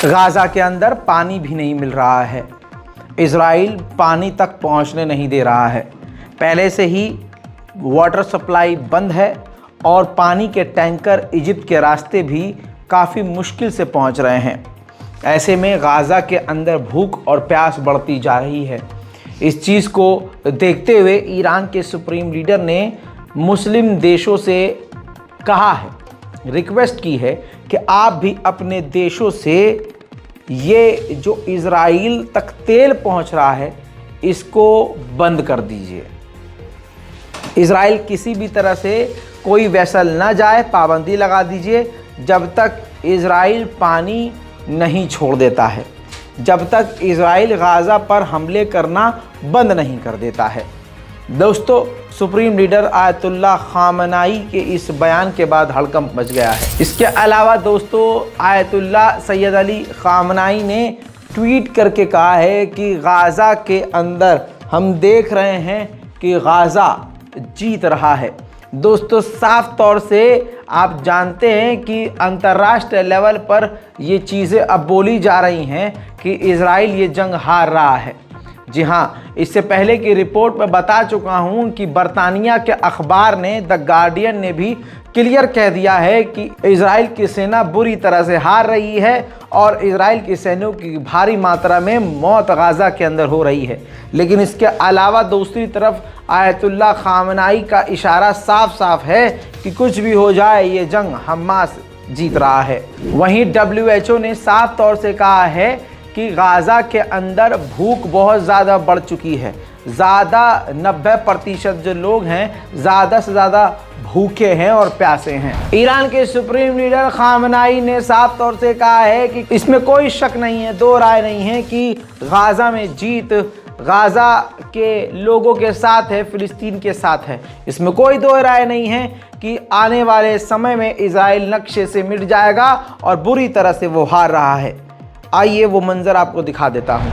Gaza के अंदर पानी भी नहीं मिल रहा है। इज़राइल पानी तक पहुंचने नहीं दे रहा है। पहले से ही वाटर सप्लाई बंद है और पानी के टैंकर इजिप्ट के रास्ते भी काफ़ी मुश्किल से पहुंच रहे हैं। ऐसे में गाज़ा के अंदर भूख और प्यास बढ़ती जा रही है। इस चीज़ को देखते हुए ईरान के सुप्रीम लीडर ने मुस्लिम देशों से कहा है, रिक्वेस्ट की है कि आप भी अपने देशों से ये जो इज़राइल तक तेल पहुंच रहा है इसको बंद कर दीजिए। इज़राइल किसी भी तरह से कोई वेसल ना जाए, पाबंदी लगा दीजिए जब तक इज़राइल पानी नहीं छोड़ देता है, जब तक इज़राइल गाज़ा पर हमले करना बंद नहीं कर देता है। दोस्तों, सुप्रीम लीडर आयतुल्लाह खामनाई के इस बयान के बाद हड़कंप मच गया है। इसके अलावा दोस्तों, आयतुल्लाह सैयद अली खामनाई ने ट्वीट करके कहा है कि गाज़ा के अंदर हम देख रहे हैं कि गाज़ा जीत रहा है। दोस्तों, साफ तौर से आप जानते हैं कि अंतर्राष्ट्रीय लेवल पर ये चीज़ें अब बोली जा रही हैं कि इज़राइल ये जंग हार रहा है। जी हाँ, इससे पहले की रिपोर्ट में बता चुका हूँ कि बरतानिया के अखबार ने, द गार्डियन ने भी क्लियर कह दिया है कि इज़राइल की सेना बुरी तरह से हार रही है और इज़राइल की सैनिकों की भारी मात्रा में मौत गाज़ा के अंदर हो रही है। लेकिन इसके अलावा दूसरी तरफ आयतुल्लाह खामनाई का इशारा साफ साफ है कि कुछ भी हो जाए ये जंग हमास जीत रहा है। वहीं WHO ने साफ तौर से कहा है कि गाज़ा के अंदर भूख बहुत ज़्यादा बढ़ चुकी है। 90% जो लोग हैं ज़्यादा से ज़्यादा भूखे हैं और प्यासे हैं। ईरान के सुप्रीम लीडर खामनाई ने साफ तौर से कहा है कि इसमें कोई शक नहीं है, दो राय नहीं है कि गाज़ा में जीत गाज़ा के लोगों के साथ है, फ़िलिस्तीन के साथ है। इसमें कोई दो राय नहीं है कि आने वाले समय में इज़राइल नक्शे से मिट जाएगा और बुरी तरह से वो हार रहा है। आइए वो मंजर आपको दिखा देता हूँ।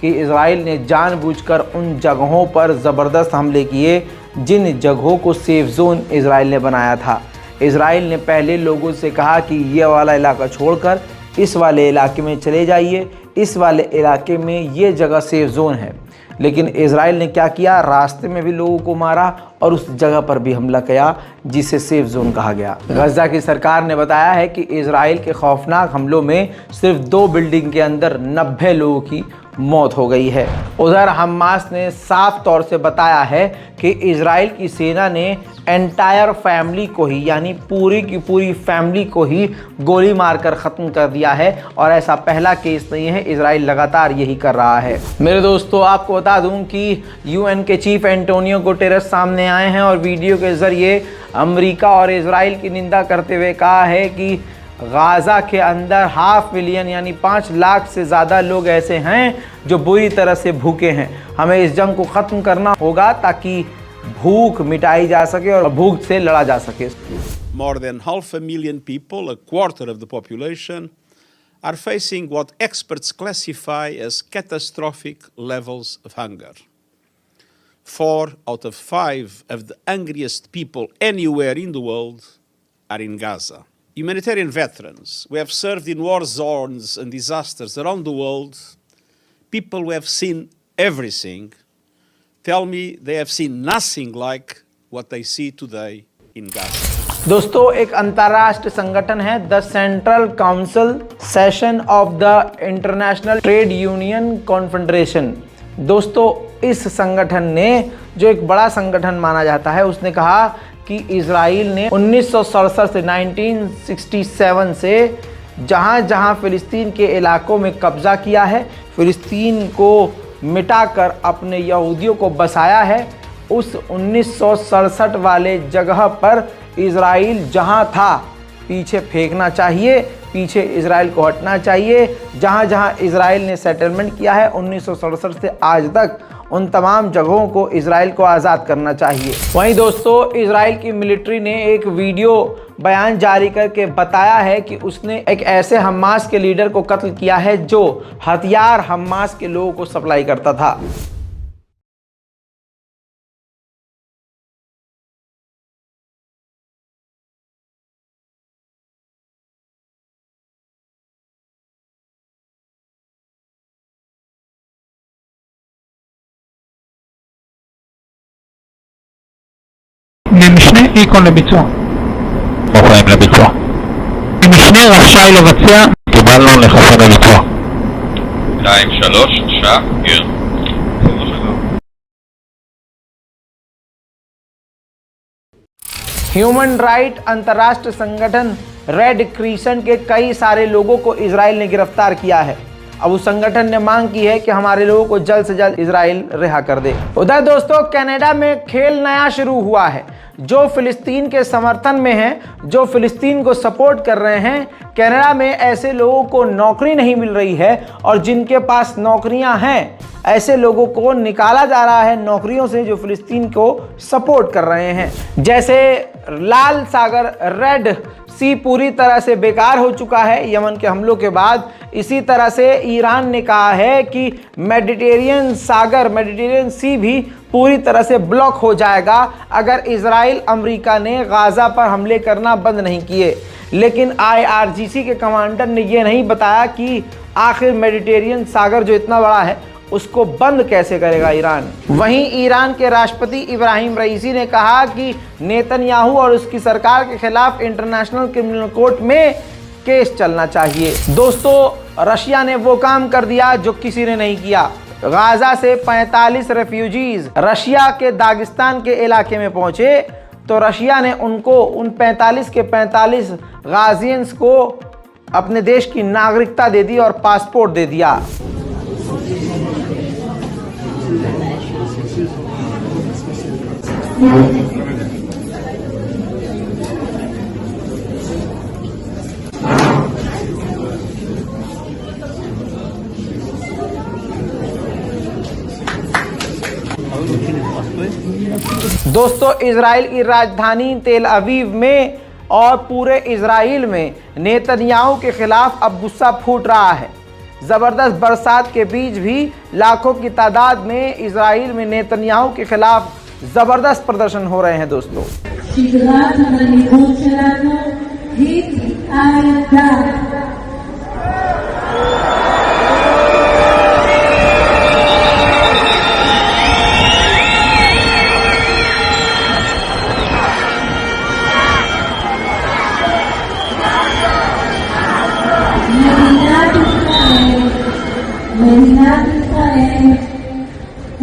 कि इज़राइल ने जानबूझकर उन जगहों पर ज़बरदस्त हमले किए जिन जगहों को सेफ जोन इज़राइल ने बनाया था। इज़राइल ने पहले लोगों से कहा कि ये वाला इलाका छोड़कर इस वाले इलाके में चले जाइए, इस वाले इलाके में ये जगह सेफ जोन है। लेकिन इज़राइल ने क्या किया, रास्ते में भी लोगों को मारा और उस जगह पर भी हमला किया जिसे सेफ जोन कहा गया। गज़ा की सरकार ने बताया है कि इज़राइल के खौफनाक हमलों में सिर्फ 2 बिल्डिंग के अंदर 90 लोगों की मौत हो गई है। उधर हमास ने साफ तौर से बताया है कि इज़राइल की सेना ने एंटायर फैमिली को ही, यानी पूरी की पूरी फैमिली को ही गोली मारकर ख़त्म कर दिया है और ऐसा पहला केस नहीं है, इज़राइल लगातार यही कर रहा है। मेरे दोस्तों, आपको बता दूं कि UN के चीफ एंटोनियो गुटेरेस सामने आए हैं और वीडियो के ज़रिए अमेरिका और इज़राइल की निंदा करते हुए कहा है कि गाज़ा के अंदर 500 मिलियन यानी 5 लाख से ज़्यादा लोग ऐसे हैं जो बुरी तरह से भूखे हैं। हमें इस जंग को ख़त्म करना होगा ताकि भूख मिटाई जा सके और भूख से लड़ा जा सके। More than 500,000 people, a quarter of the population, are facing what experts classify as catastrophic levels of hunger. 4 out of 5 of the hungriest people anywhere in the world are in Gaza. Humanitarian veterans who have served in war zones and disasters around the world, people who have seen everything, tell me they have seen nothing like what they see today in Gaza. दोस्तों, एक अंतर्राष्ट्रीय संगठन है the central council session of the international trade union confederation. दोस्तों, इस संगठन ने, जो एक बड़ा संगठन माना जाता है, उसने कहा कि इज़राइल ने 1967 से 1967 से जहां जहां फ़िलिस्तीन के इलाकों में कब्ज़ा किया है, फ़िलिस्तीन को मिटाकर अपने यहूदियों को बसाया है, उस 1967 वाले जगह पर इज़राइल जहां था पीछे फेंकना चाहिए, पीछे इजराइल को हटना चाहिए। जहां जहां इजराइल ने सेटलमेंट किया है 1967 से आज तक, उन तमाम जगहों को इजराइल को आज़ाद करना चाहिए। वहीं दोस्तों, इजराइल की मिलिट्री ने एक वीडियो बयान जारी करके बताया है कि उसने एक ऐसे हमास के लीडर को कत्ल किया है जो हथियार हमास के लोगों को सप्लाई करता था। משנה איקון לביצוע. מוכנים לביצוע. משנה רשאי לבצע. קיבלנו לחסן לביצוע. 2-3, שקר. ह्यूमन राइट अंतर्राष्ट्रीय संगठन रेड क्रिसेंट के कई सारे लोगों को इजराइल ने गिरफ्तार किया है। अब उस संगठन ने मांग की है कि हमारे लोगों को जल्द से जल्द इजराइल रिहा कर दे। उधर दोस्तों, कनाडा में खेल नया शुरू हुआ है। जो फिलिस्तीन के समर्थन में हैं, जो फिलिस्तीन को सपोर्ट कर रहे हैं, कनाडा में ऐसे लोगों को नौकरी नहीं मिल रही है और जिनके पास नौकरियां हैं, ऐसे लोगों को निकाला जा रहा है नौकरियों से जो फिलिस्तीन को सपोर्ट कर रहे हैं। जैसे लाल सागर, रेड सी पूरी तरह से बेकार हो चुका है यमन के हमलों के बाद। इसी तरह से ईरान ने कहा है कि मेडिटेरियन सागर, मेडिटेरियन सी भी पूरी तरह से ब्लॉक हो जाएगा अगर इजराइल अमेरिका ने गाजा पर हमले करना बंद नहीं किए। लेकिन IRGC के कमांडर ने यह नहीं बताया कि आखिर मेडिटेरियन सागर जो इतना बड़ा है उसको बंद कैसे करेगा ईरान। वहीं ईरान के राष्ट्रपति इब्राहिम रईसी ने कहा कि नेतन्याहू और उसकी सरकार के खिलाफ इंटरनेशनल क्रिमिनल कोर्ट में केस चलना चाहिए। दोस्तों, रशिया ने वो काम कर दिया जो किसी ने नहीं किया। गाजा से 45 रेफ्यूजीज रशिया के दागिस्तान के इलाके में पहुंचे तो रशिया ने उनको, उन 45 के 45 गाजियंस को अपने देश की नागरिकता दे दी और पासपोर्ट दे दिया। दोस्तों, इजराइल की राजधानी तेल अवीव में और पूरे इजराइल में नेतन्याहू के खिलाफ अब गुस्सा फूट रहा है। ज़बरदस्त बरसात के बीच भी लाखों की तादाद में इजराइल में नेतन्याहू के खिलाफ ज़बरदस्त प्रदर्शन हो रहे हैं। दोस्तों,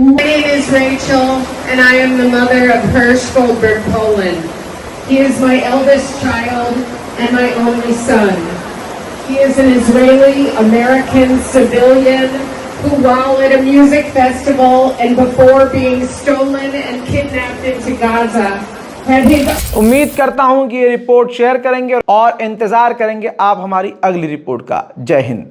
My name is Rachel, and I am the mother of Hirsch Goldberg Poland. He is my eldest child and my only son. He is an Israeli-American civilian who, while at a music festival and before being stolen and kidnapped into Gaza, had his... उम्मीद करता हूं कि ये report share करेंगे और इंतजार करेंगे आप हमारी अगली रिपोर्ट का। जय हिंद।